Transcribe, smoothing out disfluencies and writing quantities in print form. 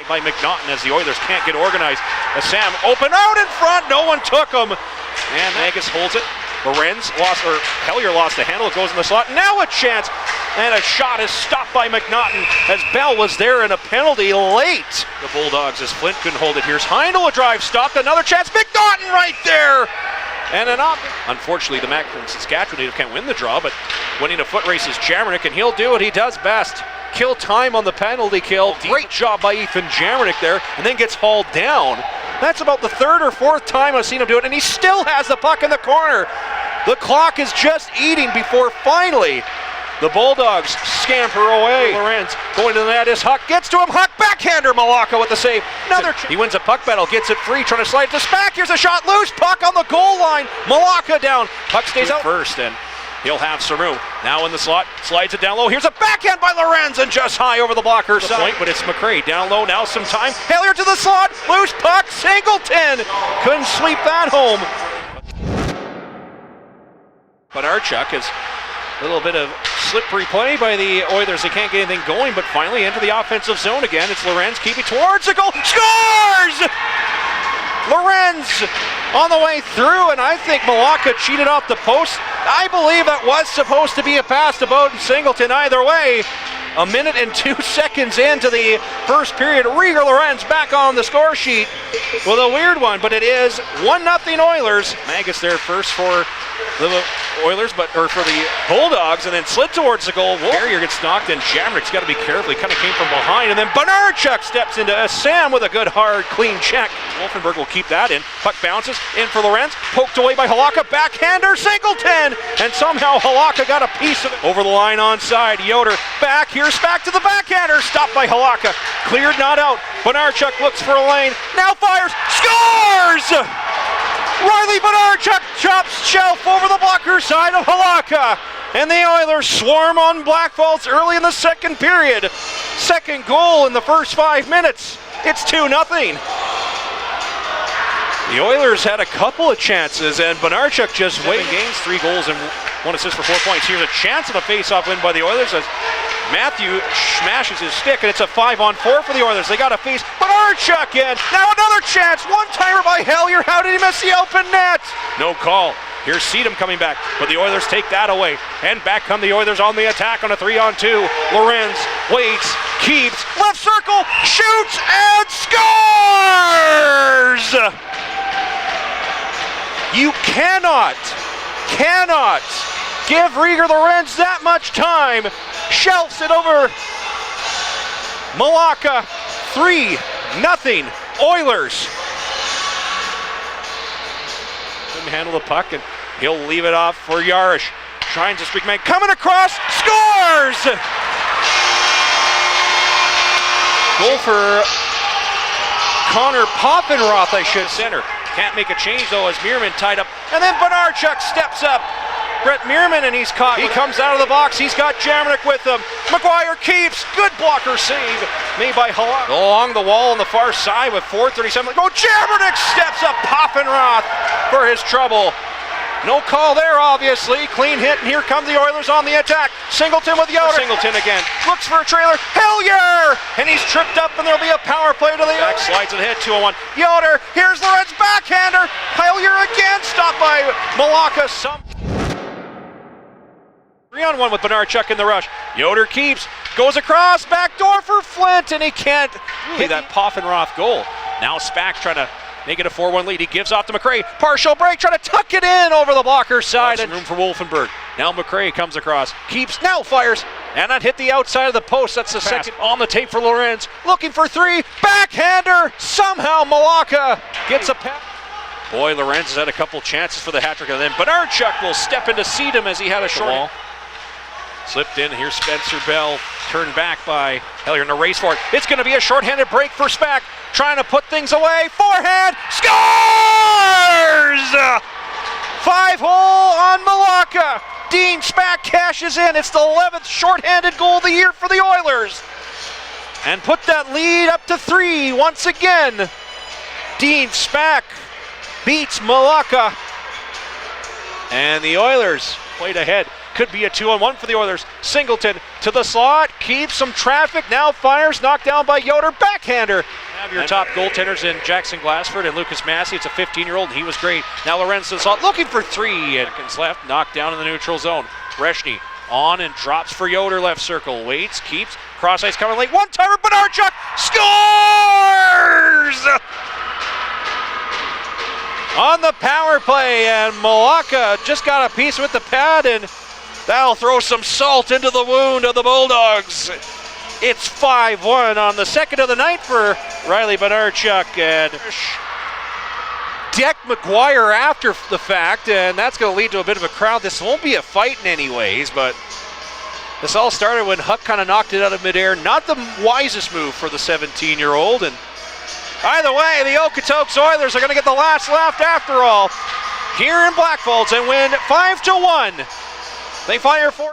by McNaughton as the Oilers can't get organized. As Sam open out in front, no one took him. And Magus holds it. Lorenz lost, or Hellier lost the handle. It goes in the slot. Now a chance. And a shot is stopped by McNaughton as Bell was there in a penalty late. The Bulldogs, as Flint couldn't hold it. Here's Heindel, a drive stopped. Another chance. McNaughton right there. And an up. Unfortunately, the Saskatchewan native can't win the draw, but winning a foot race is Jamernick, and he'll do what he does best. Kill time on the penalty kill. Great job by Ethan Jamernick there, and then gets hauled down. That's about the third or fourth time I've seen him do it, and he still has the puck in the corner. The clock is just eating before finally the Bulldogs scamper away. Lorenz going to the net as Huck gets to him. Huck backhander, Malacca with the save. He wins a puck battle, gets it free, trying to slide it to Spack. Here's a shot, loose puck on the goal line. Malacca down. Puck stays out first, and he'll have Saru. Now in the slot, slides it down low. Here's a backhand by Lorenz and just high over the blocker side. Point, but it's McRae down low. Now some time. Hellier to the slot. Loose puck. Singleton couldn't sweep that home. Bodnarchuk is a little bit of slippery play by the Oilers. They can't get anything going, but finally into the offensive zone again. It's Lorenz keeping towards the goal. Scores! Lorenz on the way through, and I think Malacca cheated off the post. I believe that was supposed to be a pass to Bowden Singleton. Either way, a minute and 2 seconds into the first period, Rieger Lorenz back on the score sheet with a weird one, but it is 1-0 Oilers. Magus there first for the Oilers, or for the Bulldogs, and then slid towards the goal. Carrier gets knocked, and Jamrick's got to be careful. He kind of came from behind, and then Bodnarchuk steps into Sam with a good, hard, clean check. Wolfenberg will keep that in. Puck bounces in for Lorenz, poked away by Halaka, backhander, Singleton, and somehow Halaka got a piece of it. Over the line onside, Yoder back, here's back to the backhander, stopped by Halaka, cleared, not out. Bodnarchuk looks for a lane, now fires, scores! Riley Bodnarchuk chops shelf over the blocker side of Halaka. And the Oilers swarm on Blackfalds early in the second period. Second goal in the first 5 minutes. It's 2-0. The Oilers had a couple of chances, and Bodnarchuk just waited. Games, 3 goals and 1 assist for 4 points. Here's a chance of a face-off win by the Oilers as Matthew smashes his stick, and it's a 5-on-4 for the Oilers. They got a face. Bodnarchuk in. Now another chance. One-timer by Hellier. How did he miss the open net? No call. Here's Seedham coming back, but the Oilers take that away. And back come the Oilers on the attack on a 3-on-2. Lorenz waits, keeps, left circle, shoots, and scores! You cannot give Rieger Lorenz that much time. Shelves it over Malacca. 3-0 Oilers. Couldn't handle the puck, and he'll leave it off for Yarish. Trying to streak man, coming across, scores! Goal for Connor Poffenroth, I should center. Can't make a change though as Meerman tied up, and then Bodnarchuk steps up. Brett Meerman, and he's caught. He comes out of the box. He's got Jamernick with him. McGuire keeps. Good blocker save made by Halak. Along the wall on the far side with 4:37. Go, Jamernick steps up. Poffenroth for his trouble. No call there, obviously. Clean hit, and here come the Oilers on the attack. Singleton with Yoder. Singleton again. Looks for a trailer. Hellier! And he's tripped up, and there'll be a power play to the back. Slides ahead, 2-on-1. Yoder, here's Lorenz backhander. Hellier again, stopped by Malacca. 3-on-1 with Bodnarchuk in the rush. Yoder keeps, goes across, backdoor for Flint, and he can't hit that Poffenroth goal. Now Spack trying to make it a 4-1 lead. He gives off to McRae. Partial break, trying to tuck it in over the blocker side. And room for Wolfenberg. Now McRae comes across, keeps, now fires, and that hit the outside of the post. That's the second on the tape for Lorenz. Looking for 3, backhander. Somehow Malacca gets a pass. Boy, Lorenz has had a couple chances for the hat-trick, and then Bodnarchuk will step into Seedham as he had a short ball. Slipped in, here's Spencer Bell, turned back by Hellier in a race for it. It's going to be a shorthanded break for Spack, trying to put things away, forehand, scores! 5-hole on Malacca. Dean Spack cashes in. It's the 11th shorthanded goal of the year for the Oilers. And put that lead up to 3 once again. Dean Spack beats Malacca. And the Oilers played ahead. could be a 2-on-1 for the Oilers. Singleton to the slot, keeps some traffic, now fires, knocked down by Yoder, backhander. Have your top goaltenders in Jackson Glassford and Lucas Massey. It's a 15-year-old, he was great. Now Lorenz to the slot, looking for 3. Seconds left, knocked down in the neutral zone. Reshny on and drops for Yoder, left circle, waits, keeps, cross ice coming late, one-timer, Bodnarchuk scores! On the power play, and Malaka just got a piece with the pad, and that'll throw some salt into the wound of the Bulldogs. It's 5-1 on the second of the night for Riley Bodnarchuk, and Jack McNaughton after the fact, and that's going to lead to a bit of a crowd. This won't be a fight in any ways, but this all started when Huck kind of knocked it out of midair. Not the wisest move for the 17-year-old, and either way, the Okotoks Oilers are going to get the last laugh after all here in Blackfalds and win 5-1. They fire 4.